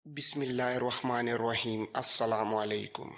بسم اللہ الرحمن الرحیم۔ السلام علیکم۔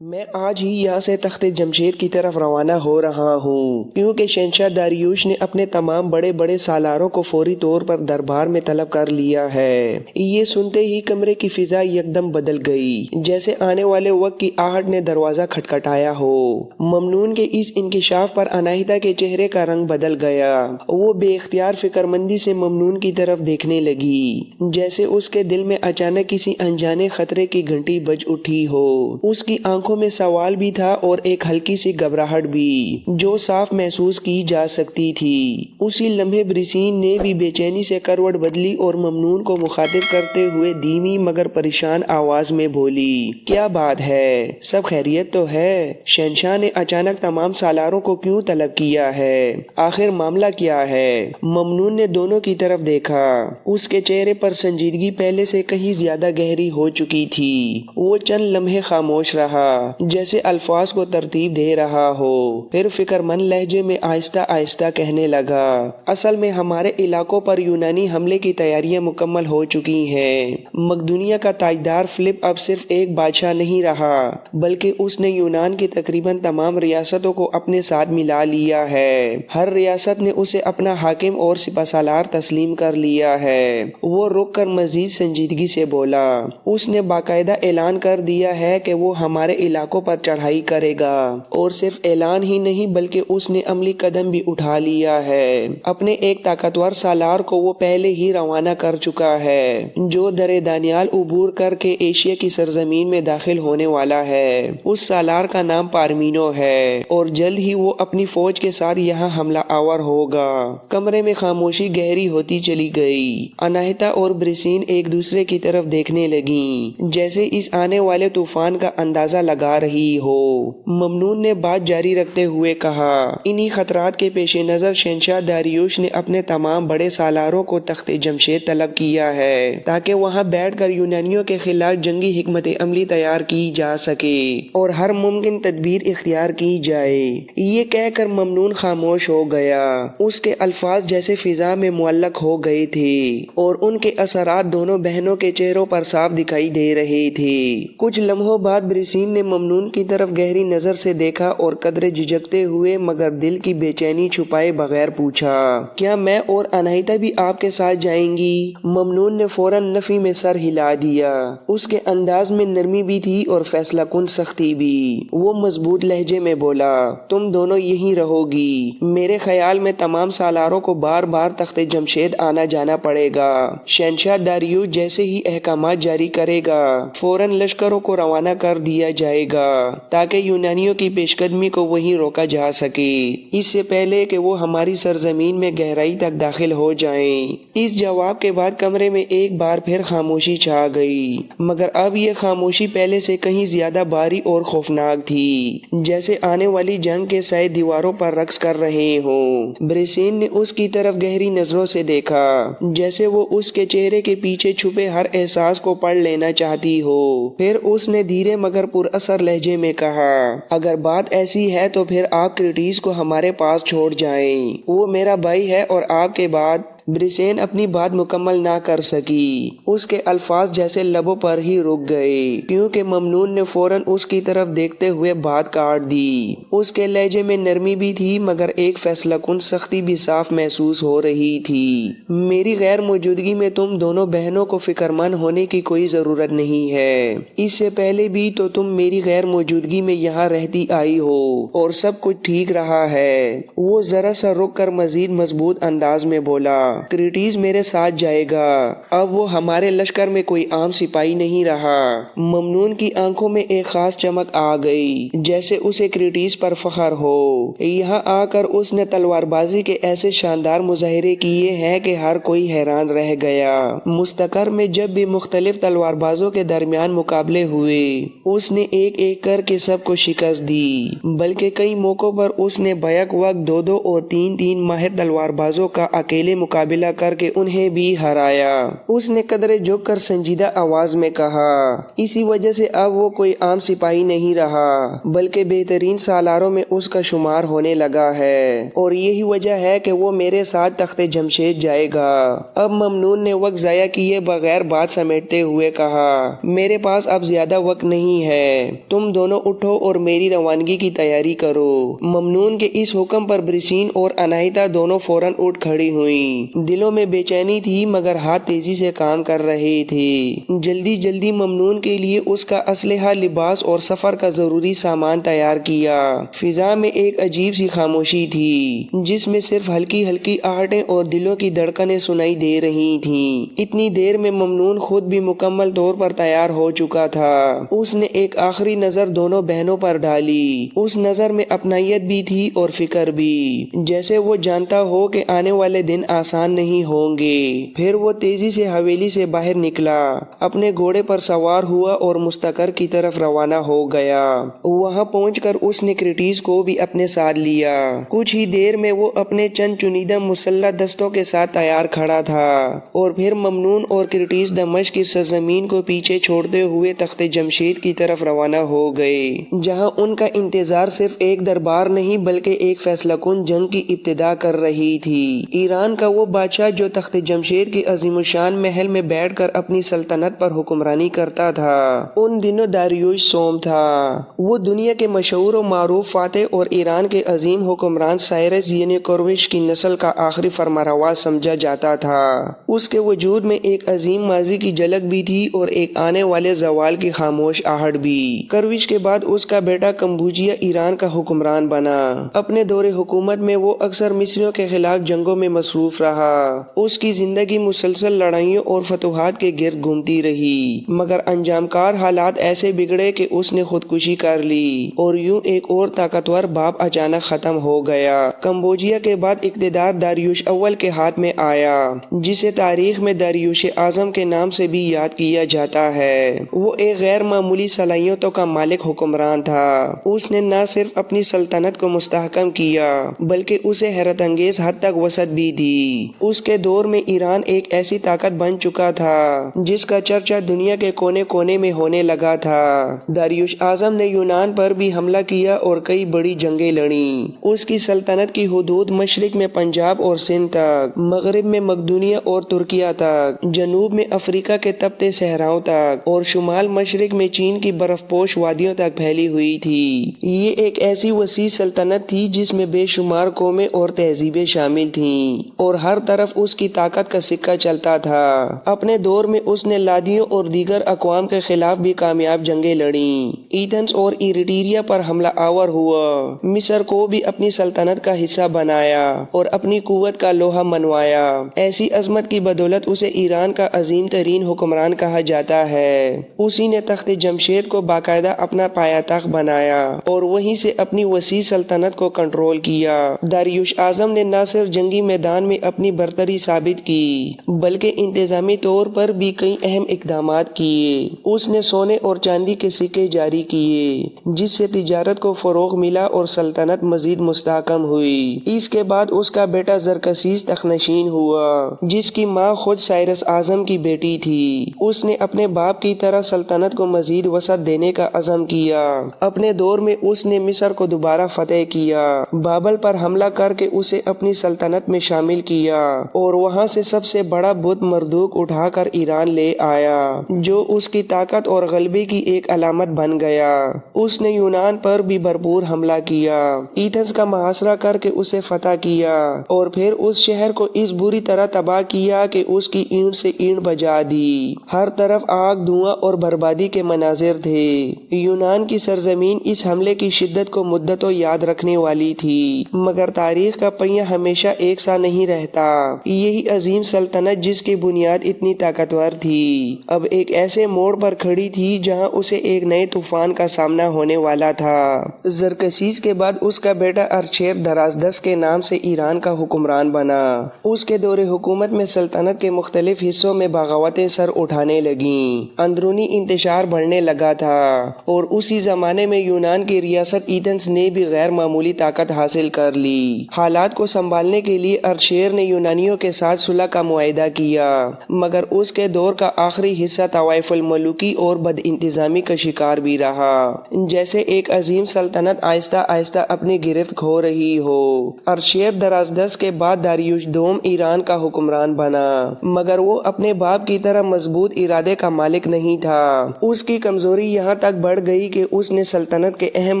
میں آج ہی یہاں سے تخت جمشید کی طرف روانہ ہو رہا ہوں کیونکہ شہنشاہ داریوش نے اپنے تمام بڑے بڑے سالاروں کو فوری طور پر دربار میں طلب کر لیا ہے۔ یہ سنتے ہی کمرے کی فضا یکدم بدل گئی، جیسے آنے والے وقت کی آہٹ نے دروازہ کھٹکھٹایا ہو۔ ممنون کے اس انکشاف پر اناہیتا کے چہرے کا رنگ بدل گیا۔ وہ بے اختیار فکر مندی سے ممنون کی طرف دیکھنے لگی، جیسے اس کے دل میں اچانک کسی انجانے خطرے کی گھنٹی بج اٹھی ہو۔ اس کی آنکھوں میں سوال بھی تھا اور ایک ہلکی سی گھبراہٹ بھی، جو صاف محسوس کی جا سکتی تھی۔ اسی لمحے برسین نے بھی بے چینی سے کروٹ بدلی اور ممنون کو مخاطب کرتے ہوئے دھیمی مگر پریشان آواز میں بولی، کیا بات ہے؟ سب خیریت تو ہے؟ شہنشاہ نے اچانک تمام سالاروں کو کیوں طلب کیا ہے؟ آخر معاملہ کیا ہے؟ ممنون نے دونوں کی طرف دیکھا۔ اس کے چہرے پر سنجیدگی پہلے سے کہیں زیادہ گہری ہو چکی تھی۔ وہ چند لمحے خاموش رہا، جیسے الفاظ کو ترتیب دے رہا ہو، پھر فکر مند لہجے میں آہستہ آہستہ کہنے لگا، اصل میں ہمارے علاقوں پر یونانی حملے کی تیاریاں مکمل ہو چکی ہیں۔ مقدونیہ کا تاجدار فلپ اب صرف ایک بادشاہ نہیں رہا، بلکہ اس نے یونان کی تقریباً تمام ریاستوں کو اپنے ساتھ ملا لیا ہے۔ ہر ریاست نے اسے اپنا حاکم اور سپہ سالار تسلیم کر لیا ہے۔ وہ رک کر مزید سنجیدگی سے بولا، اس نے باقاعدہ اعلان کر دیا ہے کہ وہ ہمارے علاقوں پر چڑھائی کرے گا، اور صرف اعلان ہی نہیں بلکہ اس نے عملی قدم بھی اٹھا لیا ہے۔ اپنے ایک طاقتور سالار کو وہ پہلے ہی روانہ کر چکا ہے، جو درِ دانیال عبور کر کے ایشیا کی سرزمین میں داخل ہونے والا ہے۔ اس سالار کا نام پارمینو ہے، اور جلد ہی وہ اپنی فوج کے ساتھ یہاں حملہ آور ہوگا۔ کمرے میں خاموشی گہری ہوتی چلی گئی۔ اناہیتا اور برسین ایک دوسرے کی طرف دیکھنے لگیں، جیسے اس آنے والے طوفان کا اندازہ لگا رہی ہو۔ ممنون نے بات جاری رکھتے ہوئے کہا، انہی خطرات کے پیش نظر شہنشاہ داریوش نے اپنے تمام بڑے سالاروں کو تخت جمشید طلب کیا ہے، تاکہ وہاں بیٹھ کر یونانیوں کے خلاف جنگی حکمت عملی تیار کی جا سکے اور ہر ممکن تدبیر اختیار کی جائے۔ یہ کہہ کر ممنون خاموش ہو گیا۔ اس کے الفاظ جیسے فضا میں معلق ہو گئے تھے، اور ان کے اثرات دونوں بہنوں کے چہروں پر صاف دکھائی دے رہے تھے۔ کچھ لمحوں بعد برسین نے ممنون کی طرف گہری نظر سے دیکھا اور قدرے جھجکتے ہوئے مگر دل کی بے چینی چھپائے بغیر پوچھا، کیا میں اور اناہیتا بھی آپ کے ساتھ جائیں گی؟ ممنون نے فوراً نفی میں سر ہلا دیا۔ اس کے انداز میں نرمی بھی تھی اور فیصلہ کن سختی بھی۔ وہ مضبوط لہجے میں بولا، تم دونوں یہیں رہو گی۔ میرے خیال میں تمام سالاروں کو بار بار تخت جمشید آنا جانا پڑے گا۔ شہنشاہ داریوش جیسے ہی احکامات جاری کرے گا، فوراً لشکروں کو روانہ کر دیا جائے گا، تاکہ یونانیوں کی پیش قدمی کو وہیں روکا جا سکے، اس سے پہلے کہ وہ ہماری سرزمین میں گہرائی تک داخل ہو جائیں۔ اس جواب کے بعد کمرے میں ایک بار پھر خاموشی چھا گئی، مگر اب یہ خاموشی پہلے سے کہیں زیادہ بھاری اور خوفناک تھی، جیسے آنے والی جنگ کے سائے دیواروں پر رقص کر رہے ہوں۔ برسین نے اس کی طرف گہری نظروں سے دیکھا، جیسے وہ اس کے چہرے کے پیچھے چھپے ہر احساس کو پڑھ لینا چاہتی ہو۔ پھر اس نے دھیرے مگر پر اثر لہجے میں کہا، اگر بات ایسی ہے تو پھر آپ کرٹیس کو ہمارے پاس چھوڑ جائیں۔ وہ میرا بھائی ہے اور آپ کے بعد برسین اپنی بات مکمل نہ کر سکی۔ اس کے الفاظ جیسے لبوں پر ہی رک گئے، کیونکہ ممنون نے فوراً اس کی طرف دیکھتے ہوئے بات کاٹ دی۔ اس کے لہجے میں نرمی بھی تھی مگر ایک فیصلہ کن سختی بھی صاف محسوس ہو رہی تھی۔ میری غیر موجودگی میں تم دونوں بہنوں کو فکر مند ہونے کی کوئی ضرورت نہیں ہے۔ اس سے پہلے بھی تو تم میری غیر موجودگی میں یہاں رہتی آئی ہو اور سب کچھ ٹھیک رہا ہے۔ وہ ذرا سا رک کر مزید مضبوط انداز میں بولا، کرٹیس میرے ساتھ جائے گا۔ اب وہ ہمارے لشکر میں کوئی عام سپاہی نہیں رہا۔ ممنون کی آنکھوں میں ایک خاص چمک آ گئی، جیسے اسے کرٹیس پر فخر ہو۔ یہاں آ کر اس نے تلوار بازی کے ایسے شاندار مظاہرے کیے ہیں کہ ہر کوئی حیران رہ گیا۔ مستقر میں جب بھی مختلف تلوار بازوں کے درمیان مقابلے ہوئے، اس نے ایک ایک کر کے سب کو شکست دی، بلکہ کئی موقعوں پر اس نے بیک وقت دو دو اور تین تین ماہر تلوار بازوں کا اکیلے مقابلے مقابلہ کر کے انہیں بھی ہرایا۔ اس نے قدرے جھک کر سنجیدہ آواز میں کہا، اسی وجہ سے اب وہ کوئی عام سپاہی نہیں رہا بلکہ بہترین سالاروں میں اس کا شمار ہونے لگا ہے، اور یہی وجہ ہے کہ وہ میرے ساتھ تخت جمشید جائے گا۔ اب ممنون نے وقت ضائع کیے بغیر بات سمیٹتے ہوئے کہا، میرے پاس اب زیادہ وقت نہیں ہے، تم دونوں اٹھو اور میری روانگی کی تیاری کرو۔ ممنون کے اس حکم پر برسین اور اناہیتا دونوں فوراً اٹھ کھڑی ہوئیں۔ دلوں میں بے چینی تھی مگر ہاتھ تیزی سے کام کر رہے تھے۔ جلدی جلدی ممنون کے لیے اس کا اسلحہ، لباس اور سفر کا ضروری سامان تیار کیا۔ فضا میں ایک عجیب سی خاموشی تھی جس میں صرف ہلکی ہلکی آہٹیں اور دلوں کی دھڑکنیں سنائی دے رہی تھیں۔ اتنی دیر میں ممنون خود بھی مکمل طور پر تیار ہو چکا تھا۔ اس نے ایک آخری نظر دونوں بہنوں پر ڈالی۔ اس نظر میں اپنائیت بھی تھی اور فکر بھی، جیسے وہ جانتا ہو کہ آنے والے دن آسان نہیں ہوں گے۔ پھر وہ تیزی سے حویلی سے باہر نکلا، اپنے گھوڑے پر سوار ہوا اور مستقر کی طرف روانہ ہو گیا۔ وہاں پہنچ کر اس نے کرٹیس کو بھی اپنے ساتھ لیا۔ کچھ ہی دیر میں وہ اپنے چند چنیدہ مسلح دستوں کے ساتھ تیار کھڑا تھا، اور پھر ممنون اور کرٹیس دمشق کی سرزمین کو پیچھے چھوڑتے ہوئے تخت جمشید کی طرف روانہ ہو گئے، جہاں ان کا انتظار صرف ایک دربار نہیں بلکہ ایک فیصلہ کن جنگ کی ابتدا کر رہی تھی۔ ایران کا وہ بادشاہ جو تخت جمشید کی عظیم الشان محل میں بیٹھ کر اپنی سلطنت پر حکمرانی کرتا تھا، ان دنوں داریوش سوم تھا۔ وہ دنیا کے مشہور و معروف فاتح اور ایران کے عظیم حکمران سائرس یعنی کوروش کی نسل کا آخری فرمانروا سمجھا جاتا تھا۔ اس کے وجود میں ایک عظیم ماضی کی جھلک بھی تھی اور ایک آنے والے زوال کی خاموش آہٹ بھی۔ کوروش کے بعد اس کا بیٹا کمبوجیا ایران کا حکمران بنا۔ اپنے دور حکومت میں وہ اکثر مصریوں کے خلاف جنگوں میں مصروف رہا۔ اس کی زندگی مسلسل لڑائیوں اور فتوحات کے گرد گھومتی رہی، مگر انجام کار حالات ایسے بگڑے کہ اس نے خودکشی کر لی، اور یوں ایک اور طاقتور باپ اچانک ختم ہو گیا۔ کمبوجیا کے بعد اقتدار داریوش اول کے ہاتھ میں آیا، جسے تاریخ میں داریوش اعظم کے نام سے بھی یاد کیا جاتا ہے۔ وہ ایک غیر معمولی صلاحیتوں کا مالک حکمران تھا۔ اس نے نہ صرف اپنی سلطنت کو مستحکم کیا بلکہ اسے حیرت انگیز حد تک وسعت بھی دی۔ اس کے دور میں ایران ایک ایسی طاقت بن چکا تھا جس کا چرچا دنیا کے کونے کونے میں ہونے لگا تھا۔ داریوش اعظم نے یونان پر بھی حملہ کیا اور کئی بڑی جنگیں لڑیں۔ اس کی سلطنت کی حدود مشرق میں پنجاب اور سندھ تک، مغرب میں مقدونیہ اور ترکیہ تک، جنوب میں افریقہ کے تپتے صحراؤں تک اور شمال مشرق میں چین کی برف پوش وادیوں تک پھیلی ہوئی تھی۔ یہ ایک ایسی وسیع سلطنت تھی جس میں بے شمار قومیں اور تہذیبیں شامل تھیں، اور ہر طرف اس کی طاقت کا سکہ چلتا تھا۔ اپنے دور میں اس نے لادیوں اور دیگر اقوام کے خلاف بھی کامیاب جنگیں لڑیں، ایتھنز اور ایریٹریا پر حملہ آور ہوا، مصر کو بھی اپنی سلطنت کا حصہ بنایا اور اپنی قوت کا لوہا منوایا۔ ایسی عظمت کی بدولت اسے ایران کا عظیم ترین حکمران کہا جاتا ہے۔ اسی نے تخت جمشید کو باقاعدہ اپنا پایا تخت بنایا اور وہیں سے اپنی وسیع سلطنت کو کنٹرول کیا۔ داریوش اعظم نے نہ صرف جنگی میدان میں اپنی برتری ثابت کی بلکہ انتظامی طور پر بھی کئی اہم اقدامات کیے۔ اس نے سونے اور چاندی کے سکے جاری کیے جس سے تجارت کو فروغ ملا اور سلطنت مزید مستحکم ہوئی۔ اس کے بعد اس کا بیٹا زرکسیس تخت نشین ہوا، جس کی ماں خود سائرس اعظم کی بیٹی تھی۔ اس نے اپنے باپ کی طرح سلطنت کو مزید وسعت دینے کا عزم کیا۔ اپنے دور میں اس نے مصر کو دوبارہ فتح کیا، بابل پر حملہ کر کے اسے اپنی سلطنت میں شامل کیا اور وہاں سے سب سے بڑا بت مردوک اٹھا کر ایران لے آیا، جو اس کی طاقت اور غلبے کی ایک علامت بن گیا۔ اس نے یونان پر بھی بھرپور حملہ کیا، ایتھنز کا محاصرہ کر کے اسے فتح کیا اور پھر اس شہر کو اس بری طرح تباہ کیا کہ اس کی اینٹ سے اینٹ بجا دی۔ ہر طرف آگ، دھواں اور بربادی کے مناظر تھے۔ یونان کی سرزمین اس حملے کی شدت کو مدتوں یاد رکھنے والی تھی، مگر تاریخ کا پہیہ ہمیشہ ایک سا نہیں رہتا۔ یہی عظیم سلطنت جس کی بنیاد اتنی طاقتور تھی، اب ایک ایسے موڑ پر کھڑی تھی جہاں اسے ایک نئے طوفان کا سامنا ہونے والا تھا۔ زرکسیس کے بعد اس کا بیٹا ارچیر درازدس کے نام سے ایران کا حکمران بنا۔ اس کے دور حکومت میں سلطنت کے مختلف حصوں میں بغاوتیں سر اٹھانے لگیں، اندرونی انتشار بڑھنے لگا تھا، اور اسی زمانے میں یونان کی ریاست ایتھنز نے بھی غیر معمولی طاقت حاصل کر لی۔ حالات کو سنبھالنے کے لیے ارچیر نے یونانیوں کے ساتھ صلح کا معاہدہ کیا، مگر اس کے دور کا آخری حصہ طوائف الملوکی اور بد انتظامی کا شکار بھی رہا، جیسے ایک عظیم سلطنت آہستہ آہستہ اپنی گرفت کھو رہی ہو۔ ارشیر درازدست کے بعد داریوش دوم ایران کا حکمران بنا، مگر وہ اپنے باپ کی طرح مضبوط ارادے کا مالک نہیں تھا۔ اس کی کمزوری یہاں تک بڑھ گئی کہ اس نے سلطنت کے اہم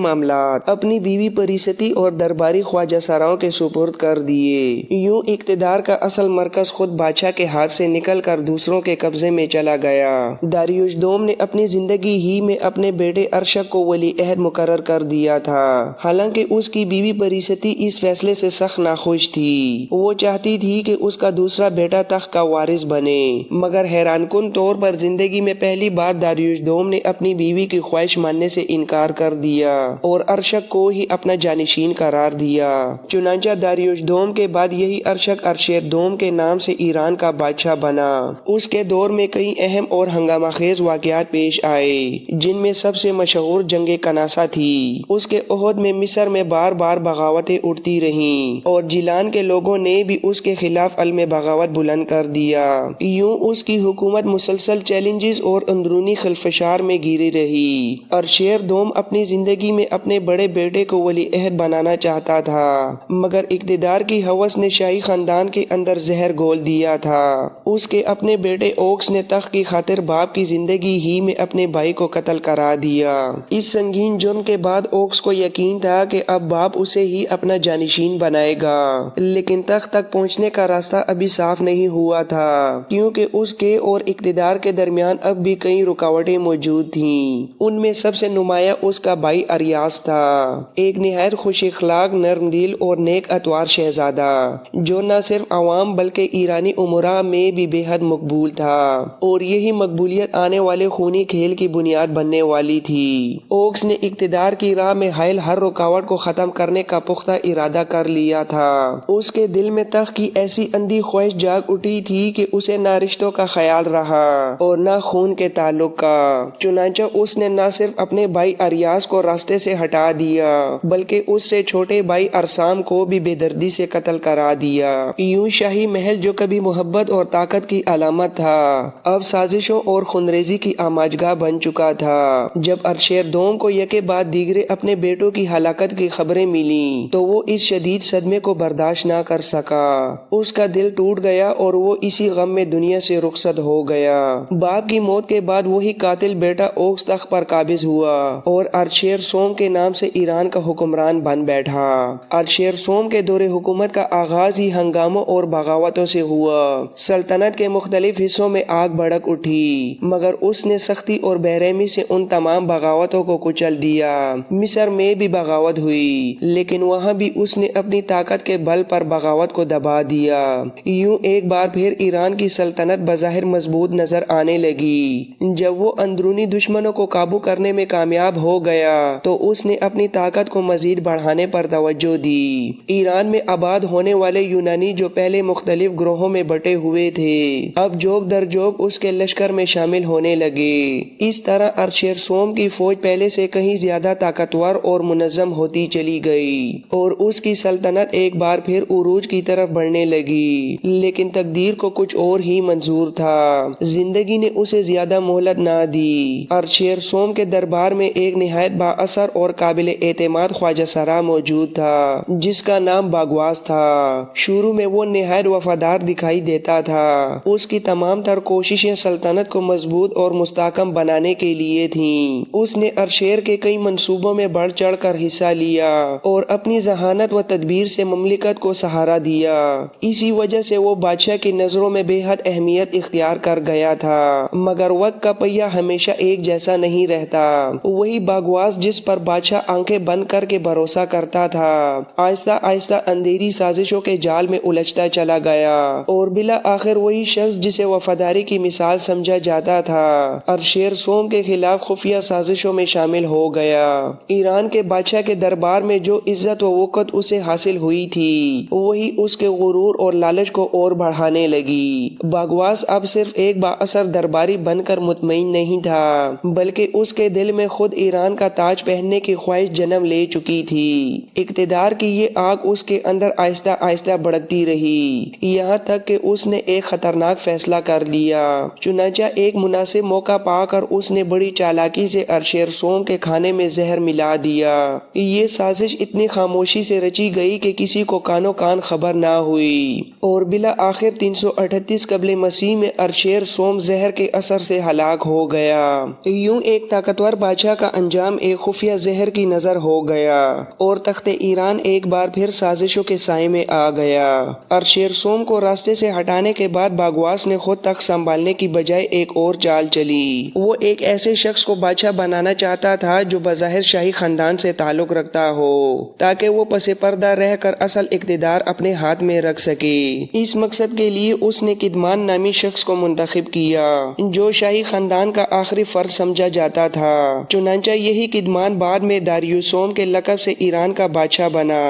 معاملات اپنی بیوی پریستی اور درباری خواجہ سراؤں کے سپرد کر دیے۔ یوں اقتدار کا اصل مرکز خود بادشاہ کے ہاتھ سے نکل کر دوسروں کے قبضے میں چلا گیا۔ داریوش دوم نے اپنی زندگی ہی میں اپنے بیٹے ارشک کو ولی عہد مقرر کر دیا تھا، حالانکہ اس کی بیوی پریستی اس فیصلے سے سخت ناخوش تھی۔ وہ چاہتی تھی کہ اس کا دوسرا بیٹا تخت کا وارث بنے، مگر حیران کن طور پر زندگی میں پہلی بار داریوش دوم نے اپنی بیوی کی خواہش ماننے سے انکار کر دیا اور ارشک کو ہی اپنا جانشین قرار دیا۔ چنانچہ داریوش دوم کے بعد یہی ارشک ارشیر دوم کے نام سے ایران کا بادشاہ بنا۔ اس کے دور میں کئی اہم اور ہنگامہ خیز واقعات پیش آئے، جن میں سب سے مشہور جنگ کناسا تھی۔ اس کے عہد میں مصر میں بار بار بغاوتیں اٹھتی رہیں اور جیلان کے لوگوں نے بھی اس کے خلاف علم بغاوت بلند کر دیا۔ یوں اس کی حکومت مسلسل چیلنجز اور اندرونی خلفشار میں گھری رہی۔ ارشیر دوم اپنی زندگی میں اپنے بڑے بیٹے کو ولی عہد بنانا چاہتا تھا، مگر اقتدار کی ہوس نے شاہی خاندان کے اندر زہر گھول دیا تھا۔ اس کے اپنے بیٹے اوکس نے تخت کی خاطر باپ کی زندگی ہی میں اپنے بھائی کو قتل کرا دیا۔ اس سنگین جرم کے بعد اوکس کو یقین تھا کہ اب باپ اسے ہی اپنا جانشین بنائے گا، لیکن تخت تک پہنچنے کا راستہ ابھی صاف نہیں ہوا تھا، کیونکہ اس کے اور اقتدار کے درمیان اب بھی کئی رکاوٹیں موجود تھیں۔ ان میں سب سے نمایاں اس کا بھائی اریاس تھا، ایک نہایت خوش اخلاق، نرم دل اور نیک اتوار شہزادہ، جو نہ صرف عوام بلکہ ایرانی امراء میں بھی بے حد مقبول تھا، اور یہی مقبولیت آنے والے خونی کھیل کی بنیاد بننے والی تھی۔ اوکس نے اقتدار کی راہ میں حائل ہر رکاوٹ کو ختم کرنے کا پختہ ارادہ کر لیا تھا۔ اس کے دل میں تخت کی ایسی اندھی خواہش جاگ اٹھی تھی کہ اسے نہ رشتوں کا خیال رہا اور نہ خون کے تعلق کا۔ چنانچہ اس نے نہ صرف اپنے بھائی اریاس کو راستے سے ہٹا دیا، بلکہ اس سے چھوٹے بھائی ارسام کو بھی بے دردی سے قتل کرا دیا۔ یوں شاہی محل جو کبھی محبت اور طاقت کی علامت تھا، اب سازشوں اور خونریزی کی آماجگاہ بن چکا تھا۔ جب ارشیر دوم کو یکے بعد دیگرے اپنے بیٹوں کی ہلاکت کی خبریں ملیں تو وہ اس شدید صدمے کو برداشت نہ کر سکا۔ اس کا دل ٹوٹ گیا اور وہ اسی غم میں دنیا سے رخصت ہو گیا۔ باپ کی موت کے بعد وہی قاتل بیٹا اوکس تخت پر قابض ہوا اور ارشیر سوم کے نام سے ایران کا حکمران بن بیٹھا۔ ارشیر سوم کے دور حکومت کا آغاز ہی ہنگاموں اور بغاوتوں سے ہوا۔ سلطنت کے مختلف حصوں میں آگ بھڑک اٹھی، مگر اس نے سختی اور بےرحمی سے ان تمام بغاوتوں کو کچل دیا۔ مصر میں بھی بغاوت ہوئی، لیکن وہاں بھی اس نے اپنی طاقت کے بل پر بغاوت کو دبا دیا۔ یوں ایک بار پھر ایران کی سلطنت بظاہر مضبوط نظر آنے لگی۔ جب وہ اندرونی دشمنوں کو قابو کرنے میں کامیاب ہو گیا تو اس نے اپنی طاقت کو مزید بڑھانے پر توجہ دی۔ ایران میں آباد ہونے والے یونانی جو پہلے مختلف گروہوں میں بٹے ہوئے تھے، اب جوگ در جوگ اس کے لشکر میں شامل ہونے لگے۔ اس طرح ارشیر سوم کی فوج پہلے سے کہیں زیادہ طاقتور اور منظم ہوتی چلی گئی اور اس کی سلطنت ایک بار پھر عروج کی طرف بڑھنے لگی۔ لیکن تقدیر کو کچھ اور ہی منظور تھا۔ زندگی نے اسے زیادہ مہلت نہ دی۔ ارشیر سوم کے دربار میں ایک نہایت با اثر اور قابل اعتماد خواجہ سرا موجود تھا، جس کا نام باگواس تھا۔ شروع میں وہ نہایت وفادار دکھائی دیتا تھا۔ اس کی تمام تر کوششیں سلطنت کو مضبوط اور مستحکم بنانے کے لیے تھیں۔ اس نے ارشیر کے کئی منصوبوں میں بڑھ چڑھ کر حصہ لیا اور اپنی ذہانت و تدبیر سے مملکت کو سہارا دیا۔ اسی وجہ سے وہ بادشاہ کی نظروں میں بے حد اہمیت اختیار کر گیا تھا، مگر وقت کا پہیہ ہمیشہ ایک جیسا نہیں رہتا۔ وہی باگواس جس پر بادشاہ آنکھیں بند کر کے بھروسہ کرتا تھا، آہستہ آہستہ اندھیری سازشوں کے جال میں الجھتا چلا گیا اور بلا آخر وہی شخص جسے وفاداری کی مثال سمجھا جاتا تھا، ارشیر سوم کے خلاف خفیہ سازشوں میں شامل ہو گیا۔ ایران کے بادشاہ کے دربار میں جو عزت و وقت اسے حاصل ہوئی تھی، وہی اس کے غرور اور لالچ کو اور بڑھانے لگی۔ باگواس اب صرف ایک با اثر درباری بن کر مطمئن نہیں تھا، بلکہ اس کے دل میں خود ایران کا تاج پہننے کی خواہش جنم لے چکی تھی۔ اقتدار کی یہ آگ اس کے اندر آہستہ آہستہ بھڑکتی کرتی رہی، یہاں تک کہ اس نے ایک خطرناک فیصلہ کر لیا۔ چنانچہ ایک مناسب موقع پا کر اس نے بڑی چالاکی سے ارشیر سوم کے کھانے میں زہر ملا دیا۔ یہ سازش اتنی خاموشی سے رچی گئی کہ کسی کو کانوں کان خبر نہ ہوئی، اور بالآخر 338 قبل مسیح میں ارشیر سوم زہر کے اثر سے ہلاک ہو گیا۔ یوں ایک طاقتور بادشاہ کا انجام ایک خفیہ زہر کی نظر ہو گیا، اور تخت ایران ایک بار پھر سازشوں کے سائے میں آ گیا۔ ارشیر سوم کو راستے سے ہٹانے کے بعد باگواس نے خود تخت سنبھالنے کی بجائے ایک اور چال چلی۔ وہ ایک ایسے شخص کو بادشاہ بنانا چاہتا تھا جو بظاہر شاہی خاندان سے تعلق رکھتا ہو، تاکہ وہ پس پردہ رہ کر اصل اقتدار اپنے ہاتھ میں رکھ سکے۔ اس مقصد کے لیے اس نے کدمان نامی شخص کو منتخب کیا، جو شاہی خاندان کا آخری فرد سمجھا جاتا تھا۔ چنانچہ یہی کدمان بعد میں داریوسوم کے لقب سے ایران کا بادشاہ بنا۔